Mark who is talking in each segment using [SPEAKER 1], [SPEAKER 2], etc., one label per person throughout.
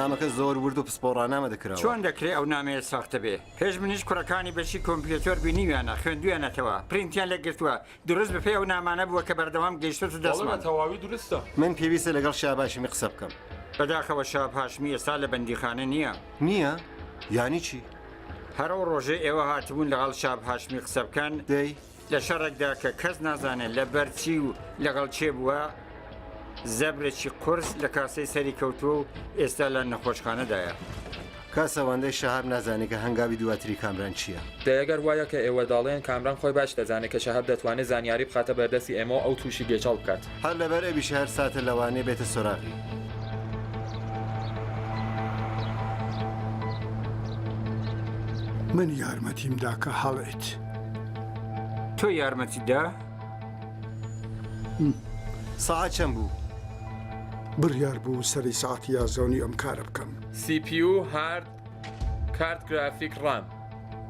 [SPEAKER 1] نامەکە زۆر ورد و پسپۆڕانامە دەکراوە.
[SPEAKER 2] چۆن دەکرێت ئەو نامەیە ساختە بێ؟ پێش منیش کوڕەکانی بەشی کۆمپیوتەر بینیویانە خوێندویانەتەوە پرینتیان لەگرتووە دروست بەپێ ئەو نامانە بووە کە بەردەوام گەیشتە دەستمان.
[SPEAKER 3] تەواوی دروستە.
[SPEAKER 1] من پێویستە لەگەڵ شاب هاشمی قسە بکەم.
[SPEAKER 2] بەداخەوە شاب هاشمی ئێستا لە بەندیخانە نییە.
[SPEAKER 1] نییە؟ یانی چی؟
[SPEAKER 2] هەرەو ڕۆژێ ئێوە هاتبوون لەگەڵ شاب هاشمی قسە بکەن
[SPEAKER 1] دەی
[SPEAKER 2] لە شەڕێکدا کە کەس نازانێت لە بەرچی و لەگەڵ چێ بووە زەبرێکی قورس لە کاسەی سەری کەوتووە و ئێستا لە نەخۆشخانەدایە.
[SPEAKER 1] کاسەوەندەی شەهاب نازانێت کە هەنگاوی دواتری کامران چییە.
[SPEAKER 4] دەیەگەر وایە کە ئێوە داڵێن کامران خۆی باش دەزانێت کە شەهاب دەتوانێت زانیاری بخاتە بەردەستی ئێمە ئەو تووشی گێچەڵ بکات.
[SPEAKER 1] هەر لەبەر ئەویش هەر ساتە لەوانەیە بێتە سۆراغی.
[SPEAKER 5] من یارمەتیمدا کە هەڵێت.
[SPEAKER 2] تۆ یارمەتیدا؟
[SPEAKER 1] ساعت چەند بوو؟
[SPEAKER 5] بڕیار بوو سەری ساعتی یازۆنی ئەم کارە بکەم.
[SPEAKER 4] CPU هارد کارت گرافیک ڕام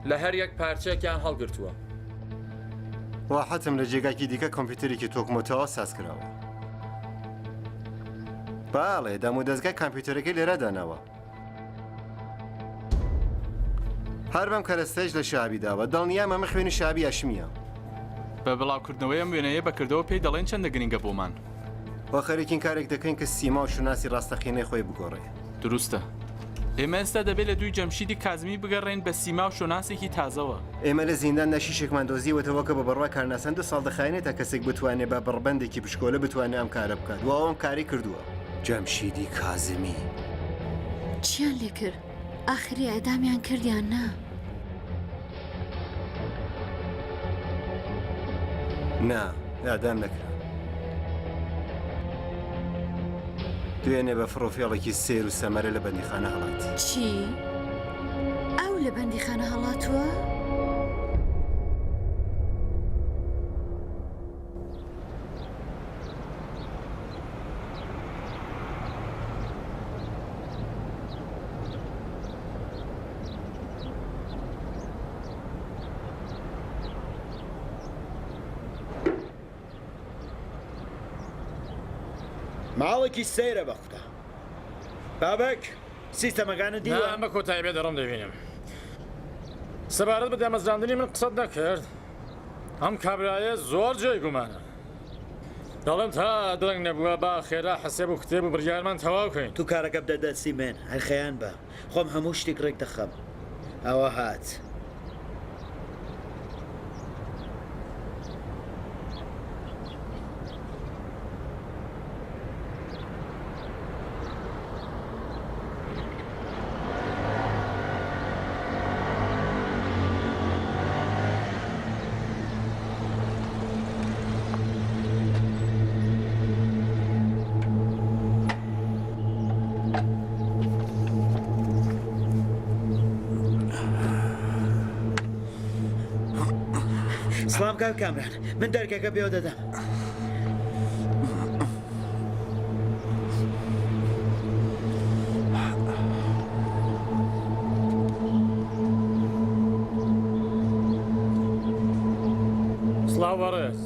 [SPEAKER 4] لە هەر یەک پارچەیەکیان هەڵگرتووە.
[SPEAKER 1] ڕاحەتم لە جێگاکی دیکە کۆمپیوتەرێکی تۆکمۆتەوە ساز کراوە. باڵێ دەم و دەستگای کۆمپیوتەرەکەی لێرە داناوە. هەر بەم کەرەستەش لە شابی داوە دڵنیام ئەمە خوێنی شابی هاشمیە.
[SPEAKER 3] بە بڵاوکردنەوەی ئەم وێنەیە بەکردەوە پێی دەڵێن چەندە گرنگە بۆمان.
[SPEAKER 1] وە خەرێکین کارێک دەکەین کە سیما و شوناسی ڕاستەقینەی خۆی بگۆڕێ.
[SPEAKER 3] دروستە. ئێمە ئێستا دەبێت لە دوی جەمشیدی کازمی بگەڕێن بە سیما و شۆناسێکی تازەوە.
[SPEAKER 1] ئێمە لە زیندان نەشیشێکمان دۆزیوەتەوە کە بە بڕوای کارناسان 2 ساڵ دەخایێنێت تا کەسێک بتوانێت بە بڕبەندێکی پشکۆلە بتوانێت ئەم کارە بکات. و ئەوم کاری کردووە. جەمشیدی کازمی.
[SPEAKER 6] چیان لێ کرد؟ ئاخری ئەدامیان کردیان نا؟
[SPEAKER 1] نا، ئادام نەکرا. دوێنێ بە فڕۆفێڵێکی سێر و سەمەرە لە بەندیخانە هەڵات.
[SPEAKER 6] چی؟ ئەو لە بەندیخانە هەڵاتووە؟
[SPEAKER 7] ماڵێکی سەیرە بەخدا. بابک سیستەمەکانە دیوە
[SPEAKER 8] ئەمە کۆتایی بێ دەڕم دەبینم. سەبارەت بە دامەزراندنی من قسەت نەکرد. ئەم کابرایە زۆر جێی گومانە. دەڵێم تا دڵنگ نەبووە با خێرا حەسێب و کتێب و بڕیارمان تەواوکەین.
[SPEAKER 7] تو کارەکە بدە دەستی من هەر خەیان بە خۆم هەموو شتێک ڕێک دەخەم. ئەوە هات. سلام کاک کامران من دەرکەکە پێوە دەدەم.
[SPEAKER 8] سڵاو بەڕێز.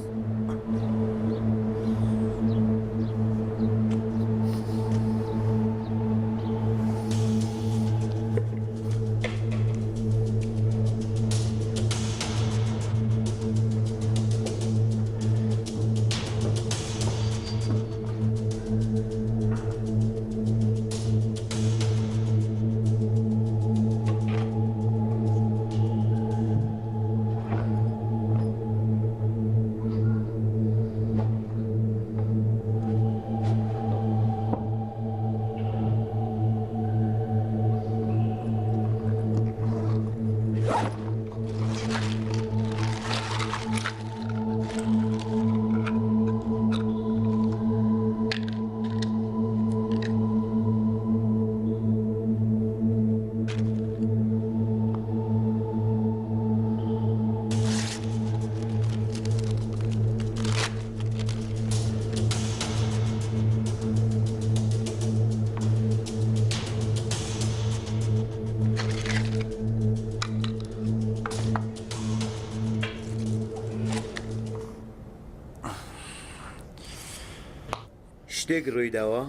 [SPEAKER 7] شتێک ڕووی داوە؟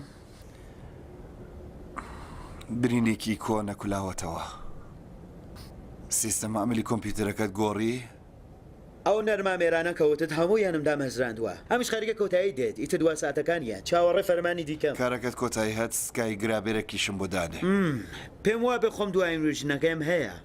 [SPEAKER 9] برینێکی کۆنە کولاوەتەوە. سیستەم ئەمەلی کۆمپیوتەرەکەت گۆڕی؟
[SPEAKER 7] ئەو نەرمامێرانە کەوتت هەموویانم دامەزراندووە. ئەمیش خەریکە کۆتایی دێت ئیتر دوا ساتەکانیە چاوەڕێ فەرمانی دیکەم.
[SPEAKER 9] کارەکەت کۆتایی هەت سکای گرابێرەکیشم بۆ دانێ.
[SPEAKER 7] پێم وا بێ خۆم دوایین ڕژنەکەیم هەیە.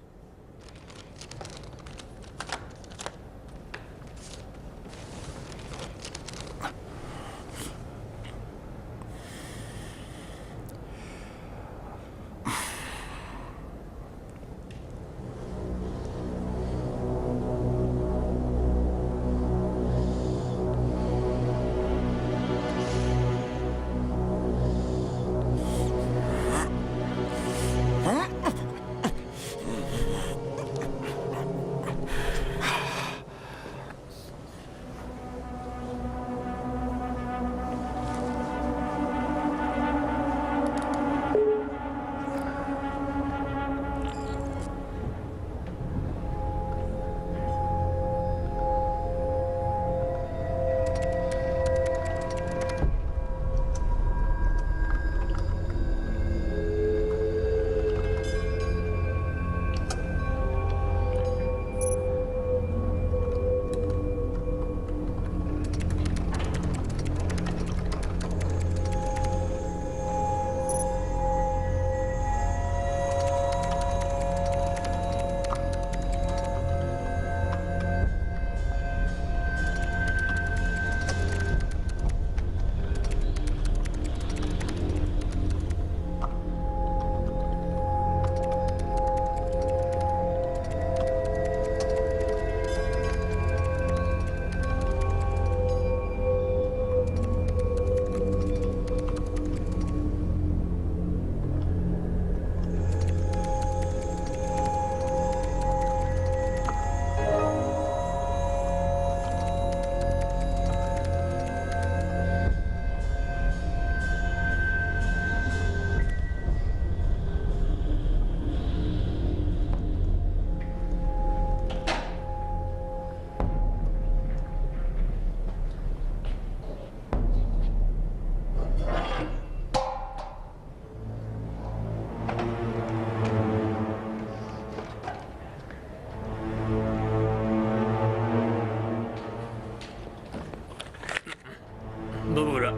[SPEAKER 8] ببوورە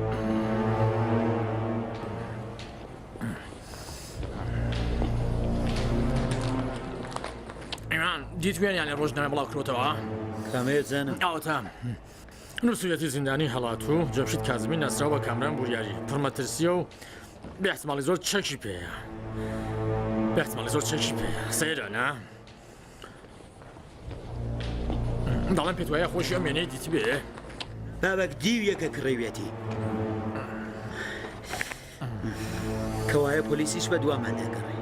[SPEAKER 8] ئیمان دیتوێنیان لە ڕۆژنامە بڵاو کرۆتەوە
[SPEAKER 7] کامەیە زانم
[SPEAKER 8] ئاوتە نووسەتی زیندانی هەڵاتوو جەمشید کازمی نەسراو بە کامران بوریاری پڕمەترسیە و بێحتماڵی زۆر چەکی پێەیە بێحتماڵی زۆر چەکی پێەیە سەیرە نا دەڵێن پێت وایە خۆشی ئەم وێنەی دیتی بێ
[SPEAKER 7] بابک دیویەکە کڕێوێتی کەوایە پۆلیسیش بە دوامان دەگەڕێ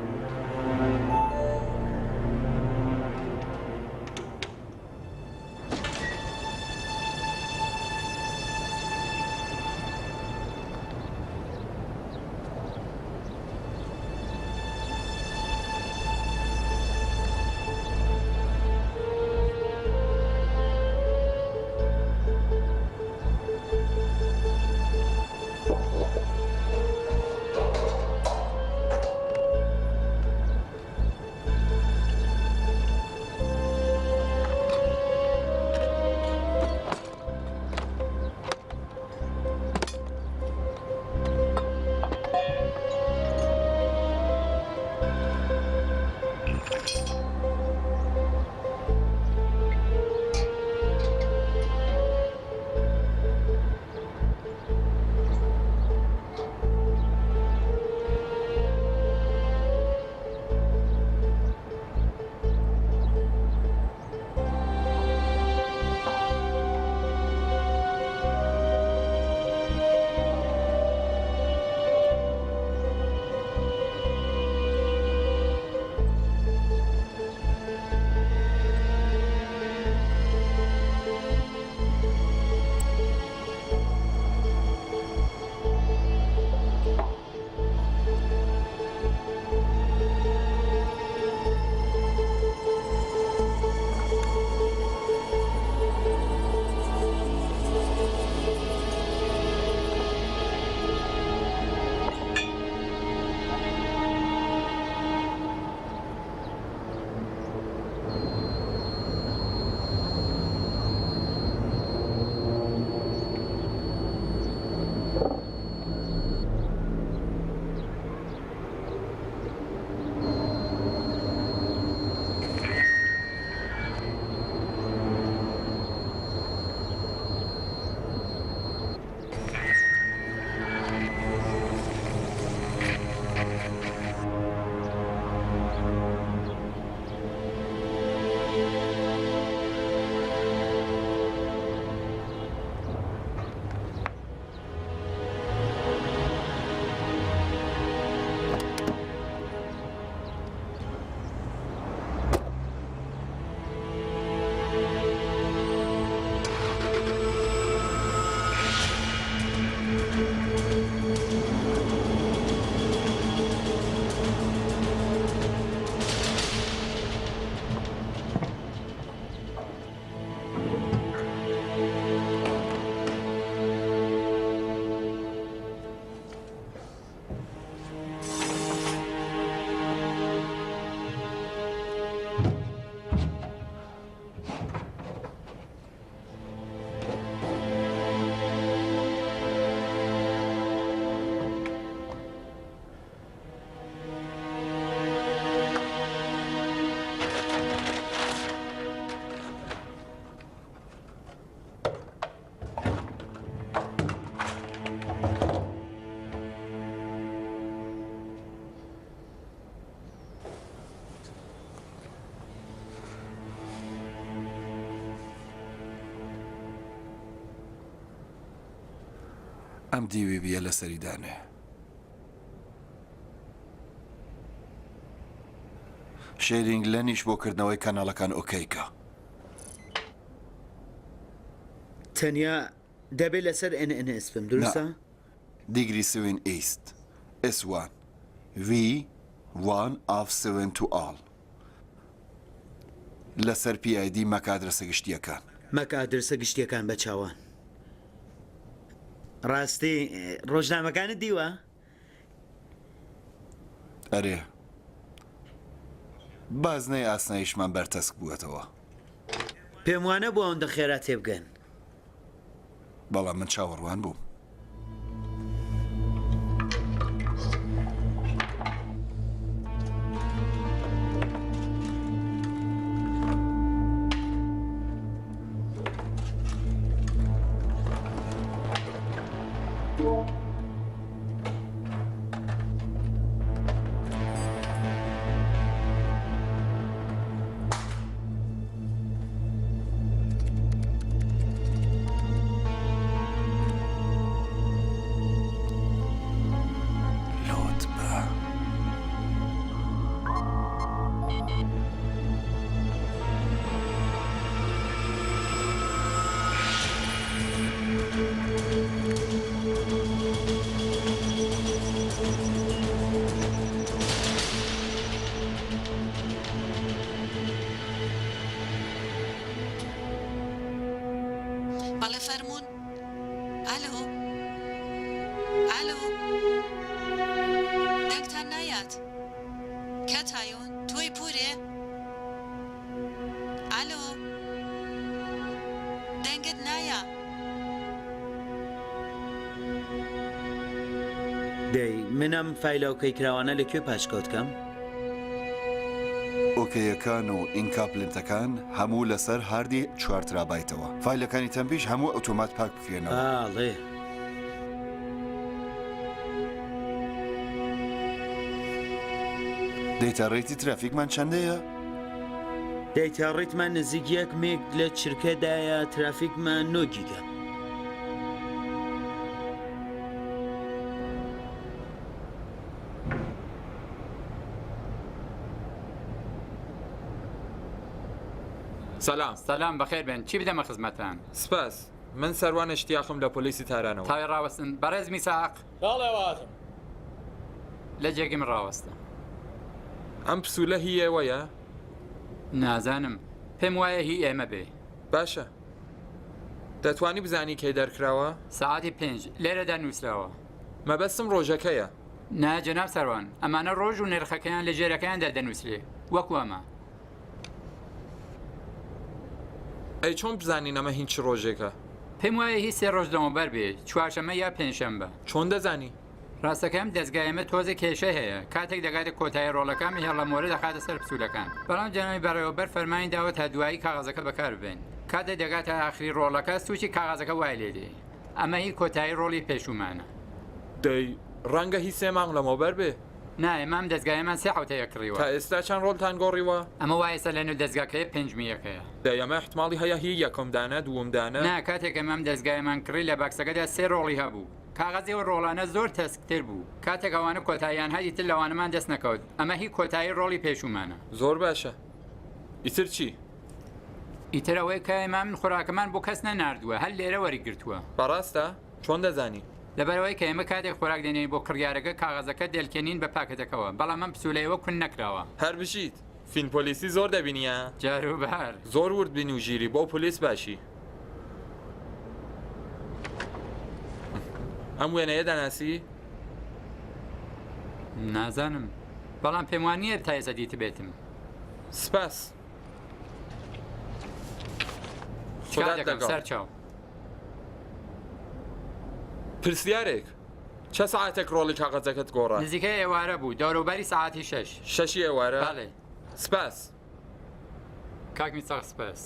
[SPEAKER 9] ئەم دیوی بیە لە سەریدانێ شێرینگ لە نیش بۆ کردنەوەی کەناڵەکان ئۆکەیکە
[SPEAKER 7] تەنیا دەبێت لەسەر NNS بم دروستە؟
[SPEAKER 9] دیگری سوین ئیست S1 V1 of 7 to all لەسەر PID مەکادرسە گشتیەکان
[SPEAKER 7] مەکادرسە گشتیەکان بە چاوان ڕاستی ڕۆژنامەکانت دیوە؟
[SPEAKER 9] ئەرێ بازنەی ئاسناییشمان بەرتەسک بووەتەوە
[SPEAKER 7] پێم وانە بۆ ئەوەندە خێرا تێبگەن
[SPEAKER 9] بەڵام من چاوەڕوان بووم
[SPEAKER 6] بەڵێ فەرموون ئالۆ ئالۆ دەنگتان نایات کەتایۆن تۆی پورێ ئالۆ دەنگت نایە
[SPEAKER 7] دەی منم فایلەوکەی کراوانە لەکوێ پاشکۆتکەم؟
[SPEAKER 9] ئۆکەیەکان و ئینکاپلنتەکان هەموو لەسەر هاردی 4 ترابایتەوە فایلەکانی تەمپیش هەموو ئۆتۆمات پاک بکرێنەوە
[SPEAKER 7] ئاڵێ
[SPEAKER 9] دەیتا ڕێیتی ترافیکمان چەندەیە؟
[SPEAKER 7] دەیتا ڕێتمان نزیک 1 مێگ لە چرکەدایە ترافیکمان 9 گیگە
[SPEAKER 4] سەلام
[SPEAKER 3] سەلام بەخێر بن چی بدەمە خزمەتان
[SPEAKER 4] سپاس من سەروان شتیاخم لە پۆلیسی تارانەوە
[SPEAKER 3] تاوی ڕاوەستن بەڕێزمی ساق
[SPEAKER 8] داڵێواتم
[SPEAKER 3] لە جێگی من ڕاوەستە
[SPEAKER 4] ئەم پسوولە هی ئێوەیە؟
[SPEAKER 3] نازانم پێم وایە هی ئێمە بێ
[SPEAKER 4] باشە دەتوانی بزانی کەی دەرکراوە؟
[SPEAKER 3] ساعتی 5 لێرەدا نووسراوە
[SPEAKER 4] مەبەستم ڕۆژەکەیە
[SPEAKER 3] نا جەناب سەروان ئەمانە ڕۆژ و نرخەکەیان لە ژێرەکەیاندا دەنووسرێ وەکو ئەمە
[SPEAKER 4] ئەی چۆن بزانین ئەمە هیچ ڕۆژێکە؟
[SPEAKER 3] پێم وایە هی 3 ڕۆژ دەمەبەر بێ چوارشەمە یا پێنجشەمبە
[SPEAKER 4] چۆن دەزانی؟
[SPEAKER 3] ڕاستەکەم دەستگایەمە تۆزە کێشە هەیە کاتێک دەگاتە کۆتایی ڕۆڵەکان هێڵە مۆرە دەخاتە سەر پسوولەکان بەڵام جەنابی بەڕێوەبەر فەرمانی داوە تا دوایی کاغەزەکە بەکار ببێن کاتێک دەگاتە ئاخری ڕۆڵەکە سوچی کاغەزەکە وای لێ دێ ئەمە هی کۆتایی ڕۆڵی پێشومانە
[SPEAKER 4] دەی ڕەنگە هی 3 مانگ لەمەوبەر بێ
[SPEAKER 3] نایە مام دەستگایەمان 3 حوتەیە کڕیوە
[SPEAKER 4] تا ئێستا چەند ڕۆڵتان گۆڕیوە؟
[SPEAKER 3] ئەمە وایەسە لە نێو دەستگاکەیە 5 میەکەیە
[SPEAKER 4] دەی ئەمە احتماڵی هەیە هی یەکەمدانە دووەمدانە
[SPEAKER 3] نا کاتێک ئەمام دەستگایەمان کڕی لە باکسەکەدا 3 ڕۆڵی هەبوو کاغەزی و ڕۆڵانە زۆر تەسکتر بوو کاتێک ئەوانە کۆتاییان هەدی تر لەوانەمان دەست نەکەوت ئەمە هی کۆتایی ڕۆڵی پێشومانە
[SPEAKER 4] زۆر باشە ئیتر چی؟
[SPEAKER 3] ئیتر ئەوەی کە ئێمە من خۆراکەمان بۆ کەس نەناردووە هەر لێرە وەریگرتووە
[SPEAKER 4] بەڕاستە؟ چۆن دەزانی؟
[SPEAKER 3] لەبەرەوەی کە ئێمە کاتێک خۆراک دێنین بۆ کڕیارەکە کاغەزەکە دێلکێنین بە پاکەتەکەەوە بەڵام ئەم پسوولەیەوە کون نەکراوە
[SPEAKER 4] هەر بژیت فین پۆلیسی زۆر دەبینیە؟
[SPEAKER 3] جاروبار
[SPEAKER 4] زۆر ورد بین و ژیری بۆ پۆلیس باشی ئەم وێنەیە دەناسی؟
[SPEAKER 3] نازانم بەڵام پێم وانییە تا ئێستا دیت بێتم
[SPEAKER 4] سپاس
[SPEAKER 3] چیکار دەکەم سەر چاو
[SPEAKER 4] پرسیارێک چه ساعتێک ڕۆڵی کاغەزەکەت گۆڕە؟
[SPEAKER 3] نزیکەی ئێوارە بوو دەوروبەری ساعتی 6
[SPEAKER 4] شەشی ئێوارە؟
[SPEAKER 3] بەڵێ
[SPEAKER 4] سپاس
[SPEAKER 3] کاک میساق سپاس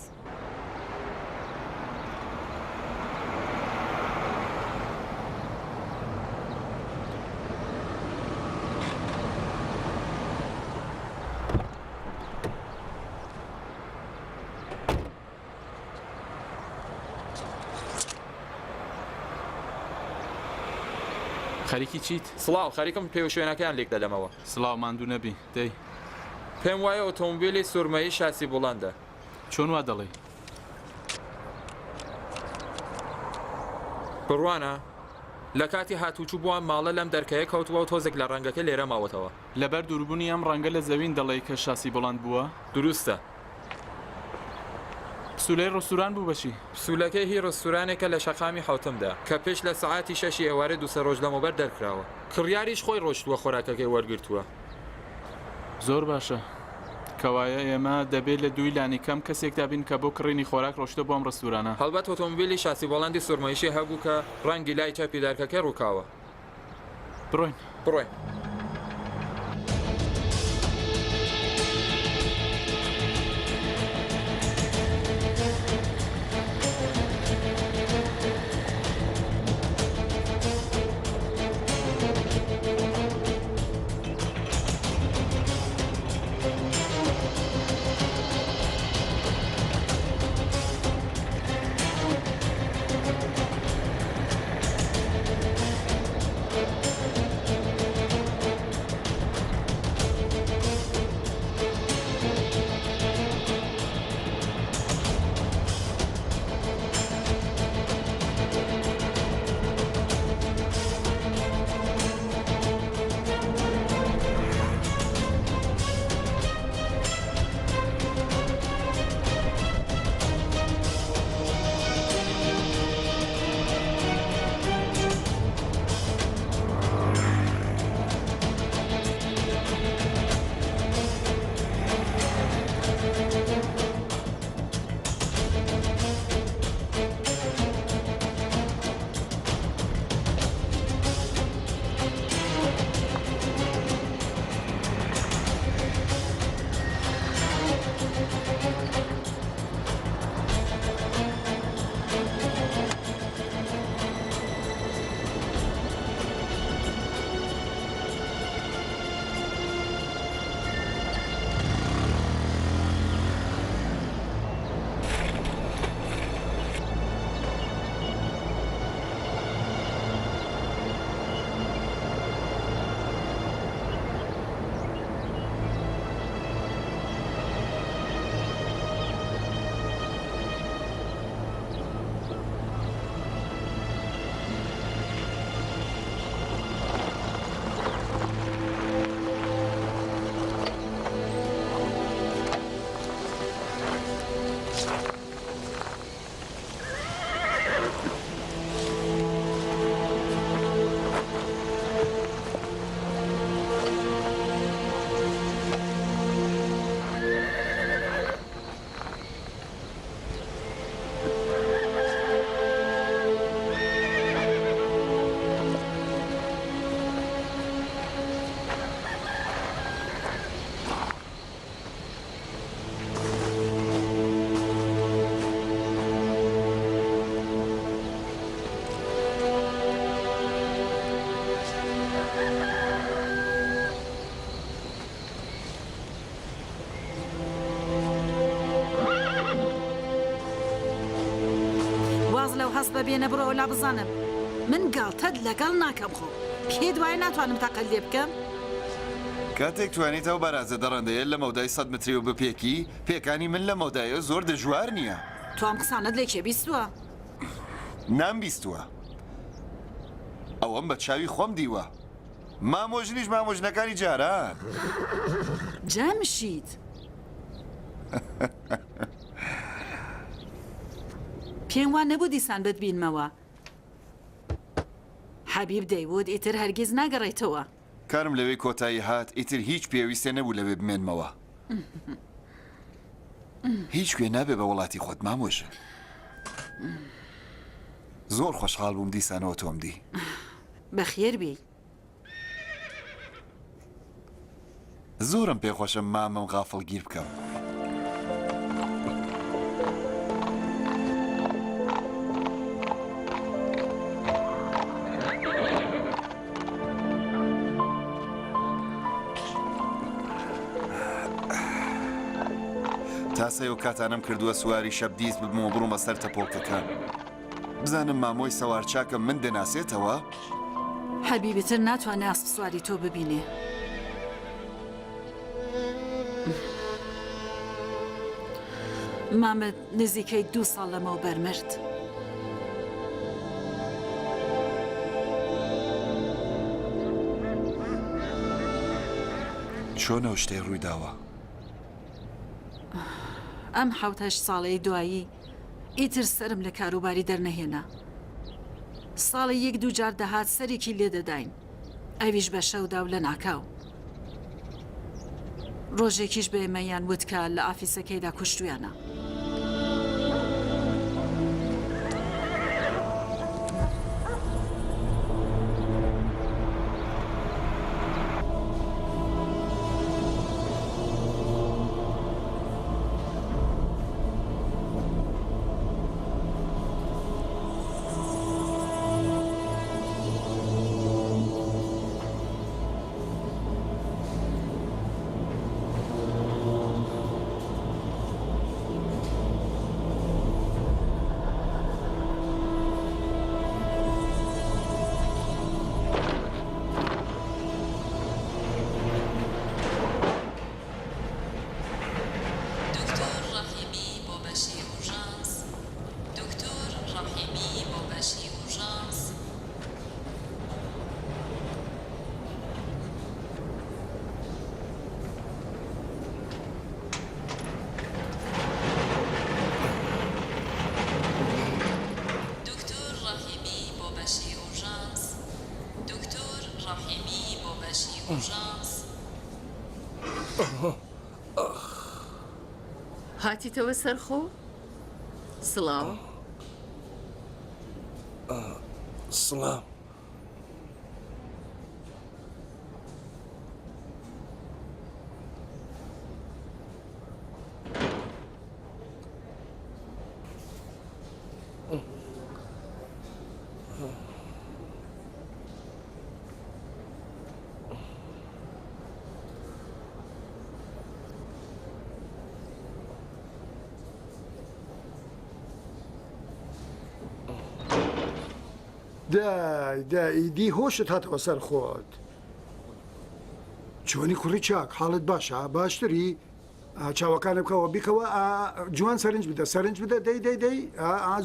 [SPEAKER 10] خەریکی چیت؟
[SPEAKER 4] سڵاو خەریکم پێ و شوێنەکەیان لێک دەدەمەوە.
[SPEAKER 10] سڵاو ماندوو نەبی دەی
[SPEAKER 4] پێم وایە ئۆتۆمبیلی سورمەیی شاسی بڵندە.
[SPEAKER 10] چۆن وا دەڵێ؟
[SPEAKER 4] بڕوانە لە کاتی هاتوچوو بووە ماڵە لەم دەرکەیە کەوتووە و تۆزێک لە ڕەنگەکە لێرە ماوەتەوە.
[SPEAKER 10] لەبەر دووربوونی ئەم ڕەنگە لە زەوین دەڵێ کە شاسی بڵند بووە؟
[SPEAKER 4] دروستە.
[SPEAKER 10] پسولەی ڕۆستوران بوو بەشی؟
[SPEAKER 4] پسوولەکەی هی ڕۆستورانێکە لە شەقامی حوتمدا کە پێش لە سەعاتی 6 ئێوارە دووسە ڕۆژ لەمەوبەر دەرکراوە. کڕیاریش خۆی ڕۆشتووە خۆراکەکەی وەرگرتووە.
[SPEAKER 10] زۆر باشە. کەوایە ئێمە دەبێت لە دووی لانی کەم کەسێک دابین کە بۆ کڕینی خۆراک ڕۆشتە بۆ ئەم ڕستورانە.
[SPEAKER 4] هەڵبەت ئۆتۆمبیلی شاسی بەڵندی سورمەیشی هەبوو کە ڕەنگی لای چاپی دارکەکە ڕووکاوە.
[SPEAKER 10] بڕۆین.
[SPEAKER 4] بڕۆین.
[SPEAKER 11] هەست بەبێنە بڕۆ لا بزانم من گاڵتەت لەگەڵ ناکەم خۆ پێ دوای ناتوانم تاقل لێ بکەم
[SPEAKER 9] کاتێک توانیتەوە بەرازە دەڕەندەیە لە مەودای 100 متری و بپێکی پێکانی من لە مەودایە زۆر دژوار نییە
[SPEAKER 11] تو ئەم قسانت لێکێ بیستووە
[SPEAKER 9] نامبیستووە ئەوەم بە چاوی خۆم دیوە مامۆژنیش مامۆژنەکانی جاران
[SPEAKER 11] جەمشید پێم وان نەبوو دیسان بتبینمەوە حەبیب دەیوت ئیتر هەرگیز ناگەڕێیتەوە
[SPEAKER 9] کارم لەوەی کۆتایی هات ئیتر هیچ پێویستە نەبوو لەوێ بمێنمەوە هیچ کوێ نابێ بە وڵاتی خۆت مامۆژە زۆر خۆشحاڵ بووم دیسانەوە تۆم دی
[SPEAKER 11] بەخێر بی
[SPEAKER 9] زۆرم پێخۆشە مامەم غافڵگیر بکەم تاسەی و کاتانم کردووە سواری شەب دیز ببمەوە بڕوومە سەر تەپۆڵکەکان بزانم مامۆی سەوارچاکەم من دەناسێتەوە
[SPEAKER 11] حەبیبتر ناتوانێ ئاسپ سواری تۆ ببینێ. مامەد نزیکەی 2 ساڵ لەمەوە بەرمرد.
[SPEAKER 9] چۆنەوە شتێ ڕووی داوە؟
[SPEAKER 11] ئەم 7 ساڵەی دوایی ئیتر سرم لە کاروباری دەرنەهێنا. ساڵی 1-2 جار دەهات سەرێکی لێ دەداین، ئەویش بە شەودا و لە ناکاو. ڕۆژێکیش بە ئێمەیان وتکە لە ئافیسەکەیدا کوشتویانە.
[SPEAKER 6] هاتیتەوە سەرخۆ؟ سڵاو.
[SPEAKER 12] سڵام.
[SPEAKER 5] ئیدی هۆشت هاتەوە سەر خۆت. چۆنی کوڕی چاک حاڵت باشە؟ باشتری؟ چاوەکانە بکەوە بیکەوە جوان سەرنج بدە سەرنج بدە دەی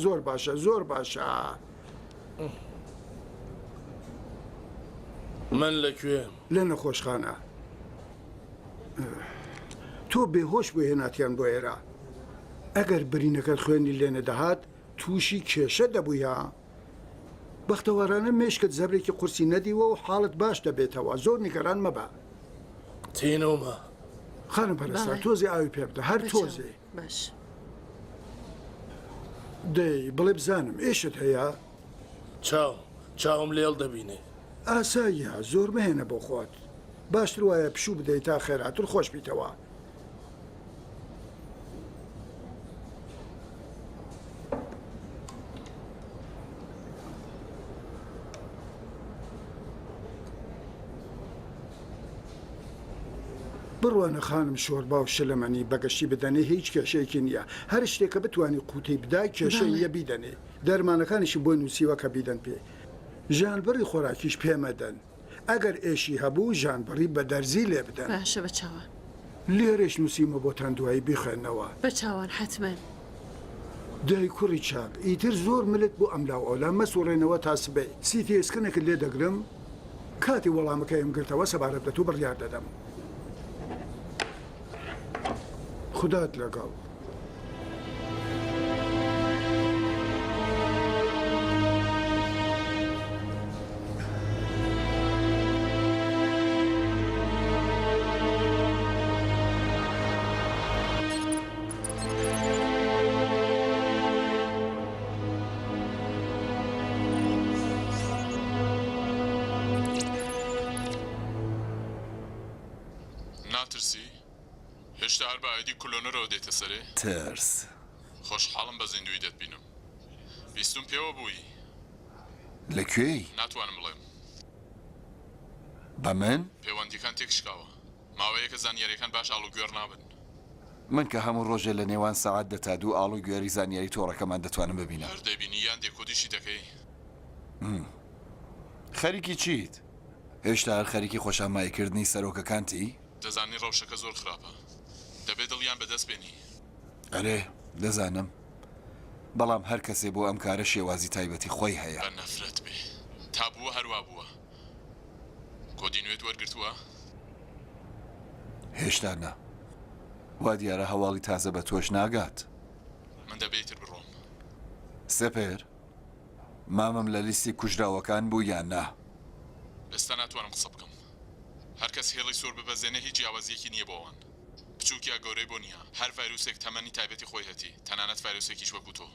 [SPEAKER 5] زۆر باشە زۆر باشە.
[SPEAKER 12] من لەکوێم؟
[SPEAKER 5] لە نەخۆشخانە. تۆ بێهۆش بۆ هێناتیان بۆ ئێرە. ئەگەر برینەکەت خوێنی لێ نەدەهات تووشی کێشە دەبووە. بەختەوەرانە مێشکت زەبرێکی قورسی نەدیوە و حاڵت باش دەبێتەوە. زۆر نیگەران مەبە.
[SPEAKER 12] تینۆمە.
[SPEAKER 5] خانم پەرستار تۆزی ئاوی پێ بدە هەر تۆزێ.
[SPEAKER 6] باش.
[SPEAKER 5] دەی بڵێ بزانم ئێشت هەیە؟
[SPEAKER 12] چاوم لێڵ دەبینێ.
[SPEAKER 5] ئاساییە زۆر مەهێنە بۆ خۆت. باشتر وایە پشوو بدەیت تا خێراتر خۆش بیتەوە. بڕوانە خانم شۆربا و شلەمەنی بەگەشتی بدەنێ هیچ کێشەیەکی نییە. هەر شتێکە بتوانانی قوتەی بدای کێشەیە بیدەنێ. دەرمانەکانیشی بۆ نووسیوە کە بیدەن پێ. ژانبڕی خۆراکیش پێمەدەن. ئەگەر ئێشی هەبوو ژانبڕی بە دەرزی لێ بدەن.
[SPEAKER 6] باشە بە چاوان.
[SPEAKER 5] لێرەش نووسیمە بۆتان دوایی بیخێنەوە.
[SPEAKER 6] بە چاوان حتمما.
[SPEAKER 5] دای کوڕی چاک ئیتر زۆر ملت بۆ ئەملاو ئەولا مەسوڕێنەوە تا سبەی. سیتی ئێسکنێکت لێ دەگرم کاتی وەڵامەکەیم گرتەوە سەبارەت بە تو بڕیار دەدەم. خودات لەگەڵ.
[SPEAKER 10] ناترسی؟ هێشتا هەر بە ئایدی کلۆنەرەوە دێتە سەرێ؟
[SPEAKER 9] ترس.
[SPEAKER 10] خۆشحاڵم بە زیندوی دەتبینم. بیستم پێوە بووی.
[SPEAKER 9] لەکوێی؟
[SPEAKER 10] ناتوانم بڵێم.
[SPEAKER 9] بە من؟
[SPEAKER 10] پەیوەندیەکان تێکشکاوە. ماوەیەکە زانیاریەکان باش ئاڵوگوێڕ نابن.
[SPEAKER 9] من کە هەموو ڕۆژێ لە نێوان سەعات دەتا دوو ئاڵوگوێری زانیاری تۆڕەکەمان دەتوانم ببینم.
[SPEAKER 10] هەر دەبینی یان دێکۆدیشی دەکەی؟
[SPEAKER 9] خەریکی چیت؟ هێشتا هەر خەریکی خۆشاماییکردنی سەرۆکەکانتی؟
[SPEAKER 10] دەزانی ڕەوشەکە زۆر خراپە دەبێت دڵیان بەدەست بێنی.
[SPEAKER 9] ئەرێ دەزانم، بەڵام هەر کەسێ بۆ ئەم کارە شێوازی تایبەتی خۆی هەیە.
[SPEAKER 10] بە نەفرەت بێ تا بووە هەروە بووە. کۆدی نوێت وەرگرتووە؟
[SPEAKER 9] هێشتا نا، وا دیارە هەواڵی تازە بە تۆش ناگات.
[SPEAKER 10] من دەبێتتر بڕۆم.
[SPEAKER 9] سپێر، مامەم لە لیستی کوژراوەکان بوو یان نا؟
[SPEAKER 10] ئێستا ناتوانم قسە بکەم. هەر کەس هێڵی سۆر ببەزێنە هیچ جیاوازیەکی نییە بۆەوەن. بچووکیا گەورەی بۆ نییە. هەر ڤایرۆسێک تەمەنی تایبەتی خۆی هەتی، تەنانەت ڤایرۆسێکیش وەکو تۆ.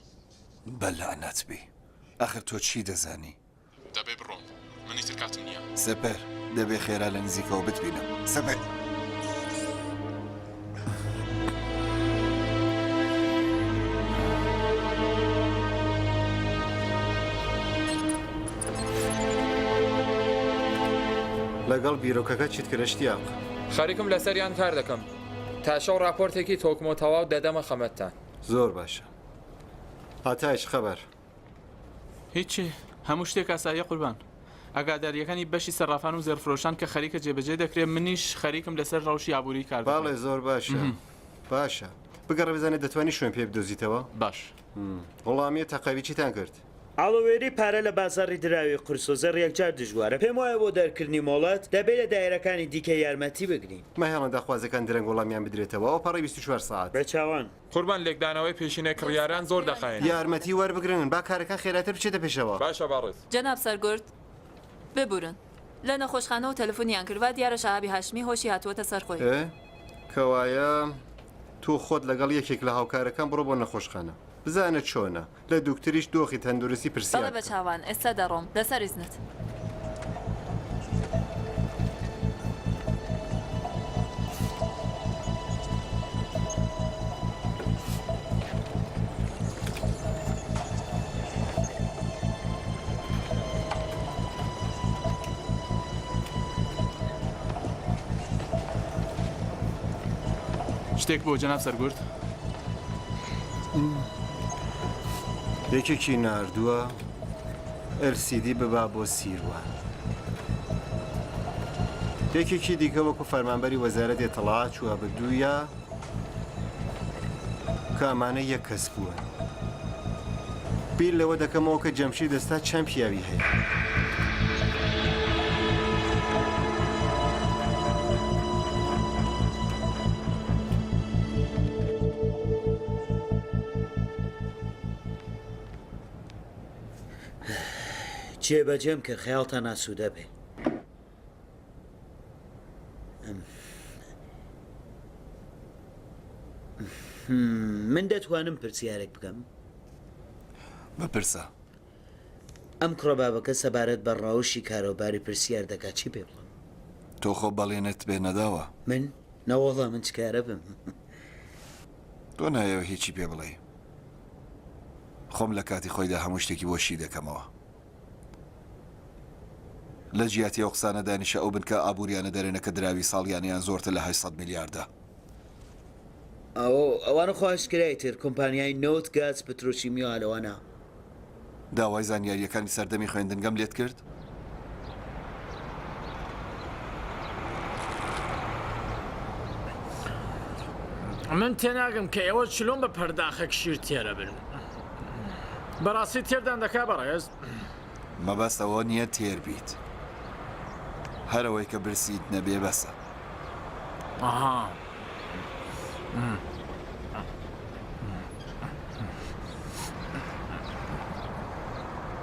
[SPEAKER 9] بەلعنەت بی، ئەخر تۆ چی دەزانی؟
[SPEAKER 10] دەبێ بڕۆم، منی تر کاتم نییە.
[SPEAKER 9] سپێر، دەبێ خێرا لە نزیکەوە بتبینم. سپێر.
[SPEAKER 1] لەگەڵ بیرۆکەکە چیت کرشتیاق؟
[SPEAKER 4] خەریکم لەسەریان کار دەکەم تا شەو راپۆرتێکی تۆکمۆ تەواو دەدەمە خەمەتتان.
[SPEAKER 1] زۆر باشە. هاتایش خەبەر.
[SPEAKER 10] هیچی، هەموو شتێک ئاساییە قوربان. ئاگاداریەکانی بەشی سەرافان و زێرفرۆشان کە خەریکە جێبەجێ دەکرێت، منیش خەریکم لەسەر ڕەوشی ئابووری کار دەکەم.
[SPEAKER 1] باڵێ زۆر باشە. باشە. بگەڕە بزانێت دەتوانی شوێن پێ بدۆزیتەوە؟
[SPEAKER 10] باش.
[SPEAKER 1] وەڵامیە تەقاوی چیتان کرد؟
[SPEAKER 7] ئاڵۆوێری پارە لە بازاڕی دراوی قورسۆزەر یەکجار دژوارە. پێم وایە بۆ دەرکردنی مۆڵەت دەبێت لە دایرەکانی دیکە یارمەتی بگرین.
[SPEAKER 1] مەهێڵەن داخوازەکان درەنگ وەڵامیان بدرێتەوە ئەو پەڕی 24 ساعت.
[SPEAKER 7] بەچاوان
[SPEAKER 4] قوربان لێکدانەوەی پێشینەی کڕیاران زۆر دەخایێن.
[SPEAKER 1] یارمەتی وەربگرن با کارەکان خێراتر بچێتە پێشەوە.
[SPEAKER 4] باشە باڕێز.
[SPEAKER 13] جەناب سەرگورد ببورن لە نەخۆشخانە و تەلەفۆنیان کردوا دیارە شەهابی هاشمی هۆشی هاتووەتە سەر خۆی.
[SPEAKER 1] کەوایە تۆ خۆت لەگەڵ یەکێک لە هاوکارەکان بڕۆ بۆ نەخۆشخانە. بزانە چۆنە لە دوکتریش دۆخی تەندروستی پرسیار.
[SPEAKER 13] بەڵێ بە چاوان ئێستا دەڕۆم لەسەر ئیزنت.
[SPEAKER 10] شتێک بۆ جەناب سەرگورد؟
[SPEAKER 1] یەکێکی ناردووە LCD ببا بۆ سیروان. یەکێکی دیکە وەکو فەرمانبەری وەزارەت ئێتڵاعات چووە بردوویە کە ئەمانە یەک کەس بووە. بیر لەوە دەکەمەوە کە جەمشید دەستا چەند پیاوی هەیە.
[SPEAKER 7] جێبەجێم کە خەیاڵتان ئاسوودە بێ. من دەتوانم پرسیارێک بکەم؟
[SPEAKER 9] بپرسە.
[SPEAKER 7] ئەم کڕۆبابەکە سەبارەت بە ڕاوشی کارۆباری پرسیار دەکات چی پێ بڵم؟
[SPEAKER 9] تۆ خۆ بەڵێنت بێ نەداوە؟
[SPEAKER 7] من نەوەڵا من چکارە بم.
[SPEAKER 9] تۆ نایەوە هیچی پێ بڵێ. خۆم لە کاتی خۆیدا هەموو شتێکی بۆشی دەکەمەوە. لە جیاتی ئەو قسانە دانیشە ئەو بنکە ئابوووریانە دەرێنە کە دراوی ساڵیانیان زۆرتر لە 800 میلیاردە.
[SPEAKER 7] ئەوانە خۆشکرای تر کۆمپانیای نۆت گاز پترۆشیمی هەلەوانە.
[SPEAKER 9] داوای زانیاریەکانی سەردەمی خوێندنگەم لێت کرد؟
[SPEAKER 8] من تێناگەم کە ئێوە چلۆم بە پەرداخە کشیر تێرە بن. بەڕاستی تێردان دەکا بەڕێز؟
[SPEAKER 9] مەبەستەوە نییە تێر بیت. هەرەوەی کە برسیت نەبێ بەسە.
[SPEAKER 8] ئاها.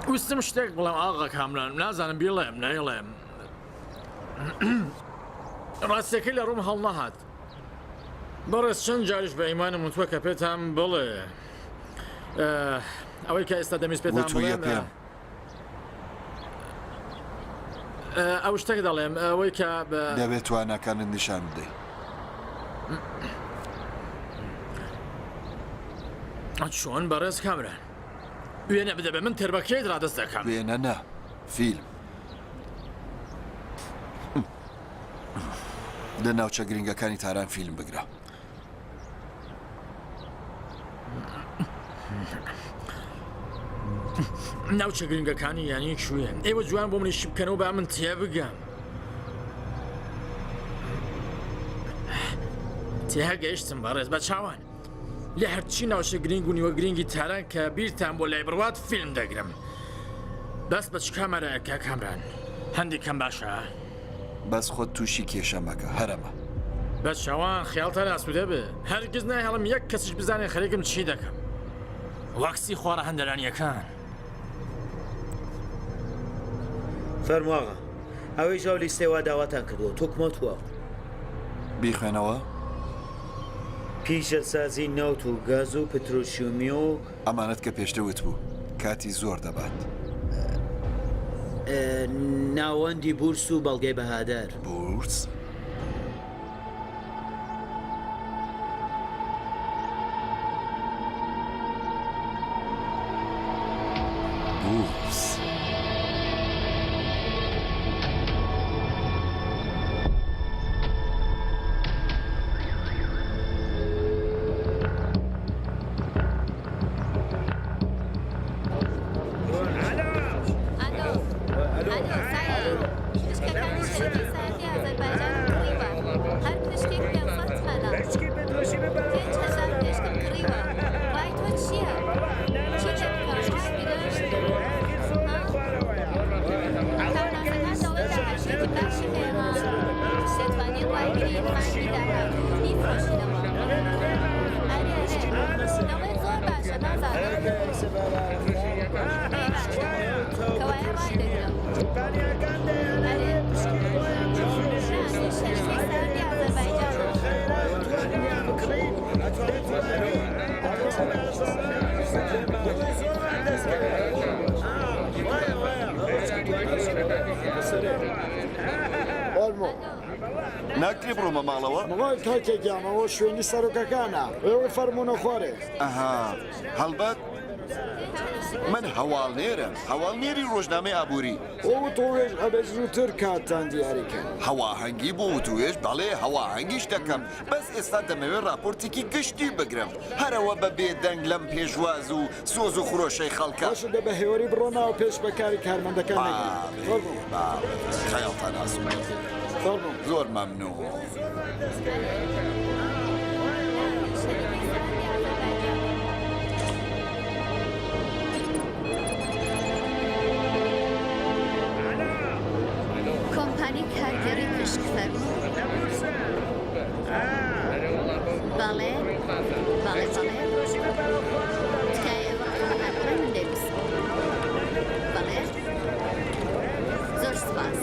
[SPEAKER 8] ویستم شتێک بڵێم ئاغا کامران نازانم بیڵێم نەیڵێم. ڕاستەکەی لە ڕووم هەڵ نەهات. بەڕێز چەند جاریش بە ئیمانم وتووە کە پێتان بڵێ ئەوەی کە ئێستا دەمیست پێتان بڵێم ئەو شتێک دەڵێم ئەوەی کە
[SPEAKER 9] دەبێت تواناکانت نیشان بدەیت.
[SPEAKER 8] چۆن بەڕێز کامران وێنە بدەبێ من تربەکەیت ڕادەست دەکەم.
[SPEAKER 9] وێنە نە فیلم لە ناوچە گرنگەکانی تاران فیلم بگرە.
[SPEAKER 8] ناوچە گرنگەکانی یانی کوێن ئێوە جوان بۆ منیشی بکەنەوە با من تێ بگەم تێها گەیشتم بەڕێز بە چاوان لە هەرچی ناوچە گرنگ و نیوە گرنگی تاران کە بیرتان بۆ لای بڕوات فیلم دەگرم دەست بە چ کامەرایەکە کامران هەندێک کەم باشە
[SPEAKER 9] بەس خۆت تووشی کێشە مەکە هەرەمە
[SPEAKER 8] بە چاوان خیاڵتان ئاسوودە بێ هەرگیز نایهڵم یەک کەسیش بزانێ خەریکم چی دەکەم واکسی خۆرە هەندەرانیەکان
[SPEAKER 7] فەرمواغا ئەوەی ژاو لیستێوا داواتان کردووە تۆکمۆتووە
[SPEAKER 9] بیخوێنەوە
[SPEAKER 7] پیشەسازی نەوت و گاز و پترۆشیومی و
[SPEAKER 9] ئەمانەت کە پێشتەوت بوو کاتی زۆر دەبات
[SPEAKER 7] ناوەندی بورس و بەڵگەی بەهادار
[SPEAKER 9] بورس؟ بورس ناکری بڕۆمە ماڵەوە؟
[SPEAKER 5] مڵای کاکێکیانەوە شوێنی سەرۆکەکانە ئێوە فەرمونە خوارێ
[SPEAKER 9] ئەها هەڵبەت من هەواڵنێرم هەواڵنێری ڕۆژنامەی ئابووری
[SPEAKER 5] ئەو تۆێژ ئەبێ زووتر کاتتان دیاریکەن
[SPEAKER 9] هەواهەنگی بۆ وتوێژ بەڵێ هەواهەنگیش دەکەم بەس ئێستا دەمەوێت راپۆرتێکی گشتی بگرم هەرەوە بە بێدەنگ لەم پێشواز و سۆز و خۆشەی خەڵکە
[SPEAKER 5] باشە دە بە هێوەری بڕۆناوە پێش بەکاری کارمەندەکان
[SPEAKER 9] خەیاڵتان ئاسوود زۆر مەمنوو
[SPEAKER 6] کۆمپانی کارگەری پشکفەر بەڵێ بەڵێ تکایە من دەویست بەڵێ زۆر سپاس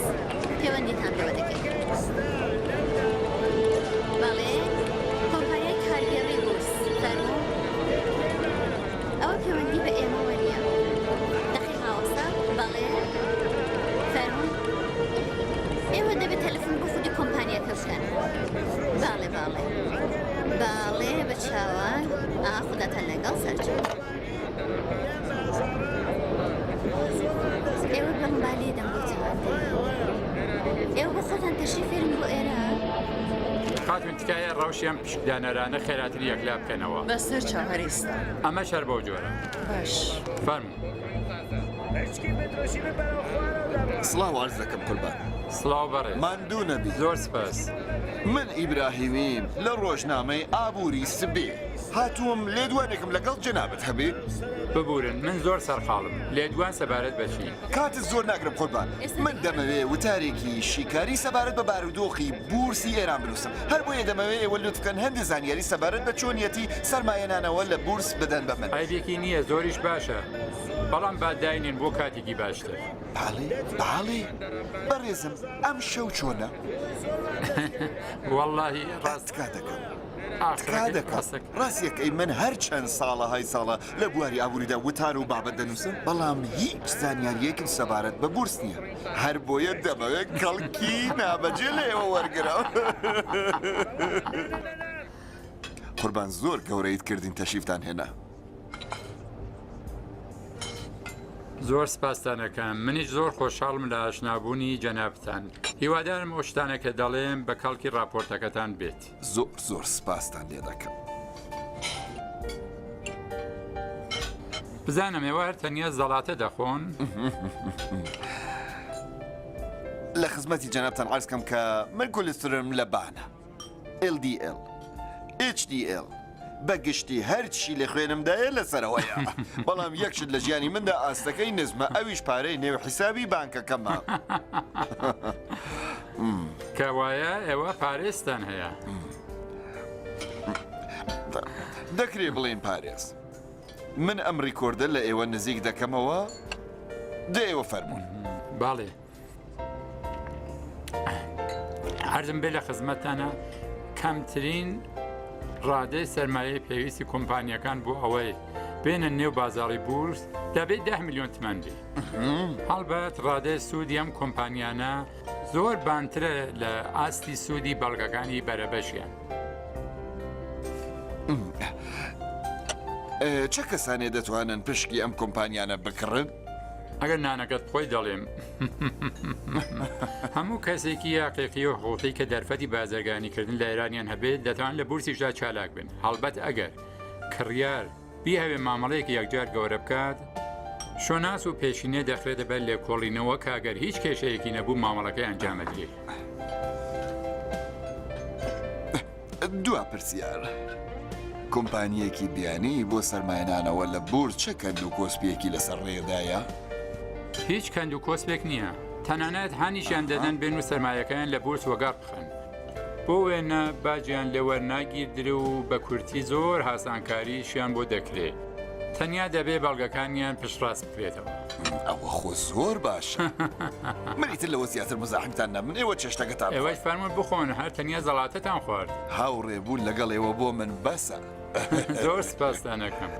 [SPEAKER 6] پەیوەندیتان پێوە دەکەین بەڵێ کۆمپانیای کارگەری بورس فەرموو ئەوە پەیوەندی بە ئێمەوە نییە دەخی هاوەسە بەڵێ فەرموو ئێوە دەبێت تەلەفۆن بۆ خودی کۆمپانیەکە بکەن باڵێ باڵێ بە چاوان خودەتەن لەگەڵ سەرجە ئێوە بەمبالێ دەمگوتەوە ئێوە بە خۆتان تەشریف فێرن بۆ ئێرە
[SPEAKER 3] خاتون تکایە ڕەوشیان پشکدانەرانە خێراتری یەکلا بکەنەوە
[SPEAKER 11] بەسەر چاوەڕێستا
[SPEAKER 3] ئەمە شەر بەو جۆرە
[SPEAKER 11] باش
[SPEAKER 3] فەرموو
[SPEAKER 9] سڵاو عەرز دەکەم قوربان
[SPEAKER 3] سڵاو بەڕێز
[SPEAKER 9] ماندوو نەبی
[SPEAKER 3] زۆر سپاس
[SPEAKER 9] من ئیبراهیمیم لە ڕۆژنامەی ئابووری سبێ هاتووم لێدوانێکم لەگەڵ جەنابەت هەبێت
[SPEAKER 3] ببورن من زۆر سەرخاڵم لێدوان سەبارەت بەچی
[SPEAKER 9] کاتت زۆر ناگرم قوربان من دەمەوێت وتارێکی شیکاری سەبارەت بە بارودۆخی بورسی ئێران بنووسم هەر بۆیە دەمەوێت ئێوە لوتفکەن هەندی زانیاری سەبارەت بە چۆنیەتی سەرمایەنانەوە لە بورس بدەن بە من
[SPEAKER 3] ئایبێکی نییە زۆریش باشە بەڵام با داینین بۆ کاتێکی باشتر
[SPEAKER 9] باڵێ بەڕێزم ئەم شەو چۆنە؟
[SPEAKER 3] وەڵڵاهی ڕاست
[SPEAKER 9] دەکەم ڕاستیەکەی من هەر چەند ساڵە های ساڵە لە بواری ئابووریدا وتار و بابەت دەنووسم بەڵام هیچ زانیاریەکم سەبارەت بە بورس نییە هەر بۆیە دەمەوێت کەڵکی نابەجێ لە ئێوە وەرگرەوە قوربان زۆر گەورەیت کردین تەشریفتان هێنا
[SPEAKER 3] زۆر سپاسدانەکەم منیش زۆر خۆشحاڵم لە ئاشنابوونی جەنابتان هیوادارم ئەو شتانە کە دەڵێم بە کەڵکی راپۆرتەکەتان بێت
[SPEAKER 9] زۆر سپاستان لێ دەکەم
[SPEAKER 3] بزانم ئێوە تەنیا زەڵاتە دەخۆن
[SPEAKER 9] لە خزمەتی جەنابتان عەرز کەم کە من کولسترم لە بانە LDL HDL بەگشتی هەرچی لە خوێنمدایە لەسەرەوەیە بەڵام یەکشت لە ژیانی مندا ئاستەکەی نزمە ئەویش پارەی نێو حیسابی بانکەکەمە
[SPEAKER 3] کەوایە ئێوە پارێستان هەیە
[SPEAKER 9] دەکرێ بڵێن پارێز من ئەم ڕیکۆردە لە ئێوە نزیک دەکەمەوە دە ئێوە فەرمونون
[SPEAKER 3] باڵێ عەرزم بێ لە خزمەتانە کەمترین ڕادەی سەرمایەی پێویستی کۆمپانیەکان بۆ ئەوەی بێنە نێو بازاڕی بورس دەبێت 10 میلیۆن تمان بێ هەڵبەت ڕادەی سوودی ئەم کۆمپانیانە زۆر بانترە لە ئاستی سوودی بەڵگەکانی بەرەبەشیان
[SPEAKER 9] چه کەسانێ دەتوانن پشکی ئەم کۆمپانیانە بکڕن؟
[SPEAKER 3] ئەگەر نانەکەت خۆی دەڵێم هەموو کەسێکی یاقیقی و حقوقی کە دەرفەتی بازرگانیکردن لە ئێرانیان هەبێت دەتوان لە بورسیشدا چالاک بن هەڵبەت ئەگەر کڕیار بیهەوێ مامەڵەیەکی یەکجار گەورە بکات شۆناس و پێشینێ دەخرێتە بەر لێکۆڵینەوە کاگەر هیچ کێشەیەکی نەبوو مامەڵەکەی ئەنجامەدرێ
[SPEAKER 9] دوا پرسیار کۆمپانیەکی بیانی بۆ سەرمایه‌دانەوە لە بورس چه کەند و کۆسپیەکی لەسەر ڕێدایە؟
[SPEAKER 3] هیچ کەند و کۆسپێک نییە تەنانەت هانیشیان دەدەن بێن و سەرمایەکەیان لە بورس وەگار بخەن بۆ وێنە باجیان لێوەرناگیردرێ و بە کورتی زۆر هاسانکاریشیان بۆ دەکرێت تەنیا دەبێ بەڵگەکانیان پشتڕاست بکرێتەوە
[SPEAKER 9] ئەوە خۆ زۆر باشە مریتر لەوە زیاتر مزاحمتان نەبن ئێوە چێشتەکەتان
[SPEAKER 3] ئێوەش فەرمون بخۆن هەر تەنیا زەڵاتەتان خوارد
[SPEAKER 9] هاوڕێبوون لەگەڵ ئێوە بۆ من بەسە
[SPEAKER 3] زۆر سپاسدانەکەم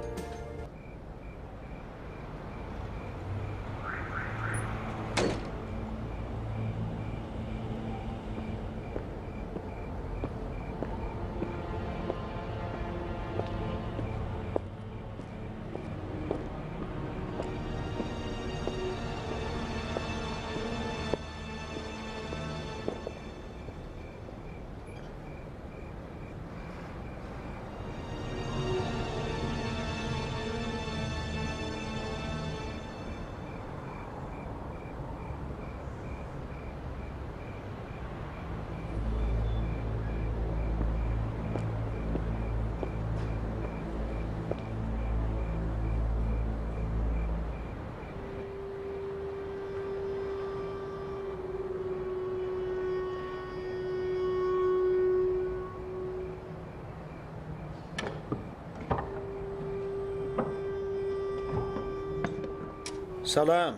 [SPEAKER 7] سەڵام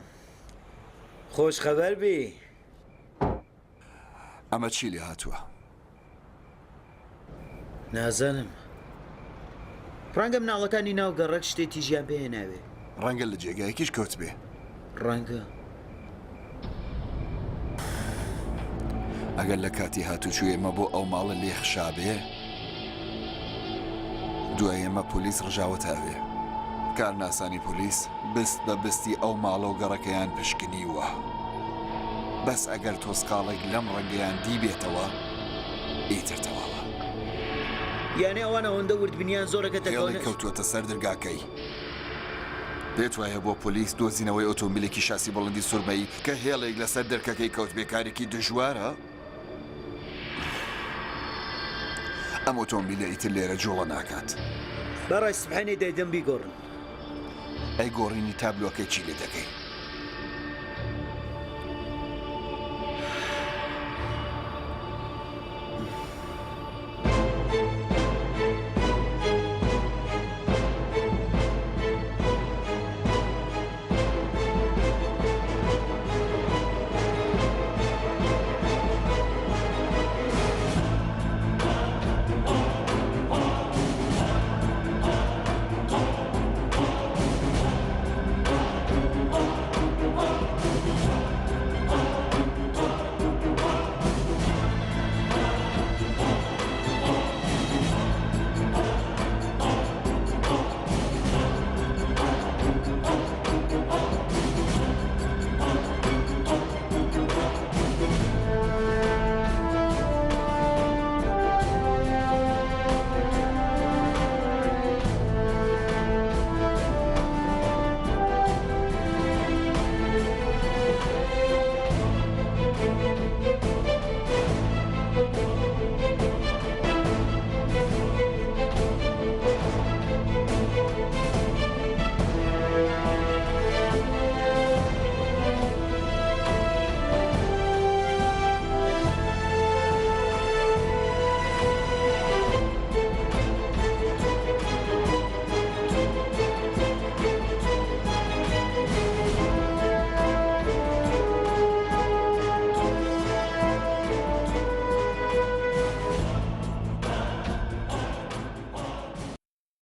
[SPEAKER 7] خۆش خەبەر بی
[SPEAKER 9] ئەمە چی لێ هاتووە؟
[SPEAKER 7] نازانم ڕەنگە مناڵەکانی ناو گەڕەک شتێکی ژیان پێهێناوێ
[SPEAKER 9] ڕەنگە لە جێگایەکیش کەوت بێ
[SPEAKER 7] ڕەنگە
[SPEAKER 9] ئەگەر لە کاتی هاتوچوو ئێمە بۆ ئەو ماڵە لێ خشابێ دوای ئێمە پۆلیس ڕژاوەتاوێ کارناسانی پۆلیس بست بە بستی ئەو ماڵە و گەڕەکەیان پشکنیوە بەس ئەگەر تۆسقاڵێک لەم ڕەنگەیان دی بێتەوە ئیتر تەواوە
[SPEAKER 7] یانێ ئەوان ئەوەندە وردبینیان زۆرەکە
[SPEAKER 9] هێڵی کەوتووەتە سەر دەرگاکەی دێت وایە بۆ پۆلیس دۆزینەوەی ئۆتۆمبیلێکی شاسی بەڵندی سورمەیی کە هێڵێک لەسەر دەرکەکەی کەوت بێکارێکی دژوارە ئەم ئۆتۆمبیلە ئیتر لێرە جوڵە ناکات
[SPEAKER 7] بەڕای سبحانەی دەیدەم بیگۆڕن
[SPEAKER 9] ئەی گۆڕینی تابلۆکەی چی لێ دەکەی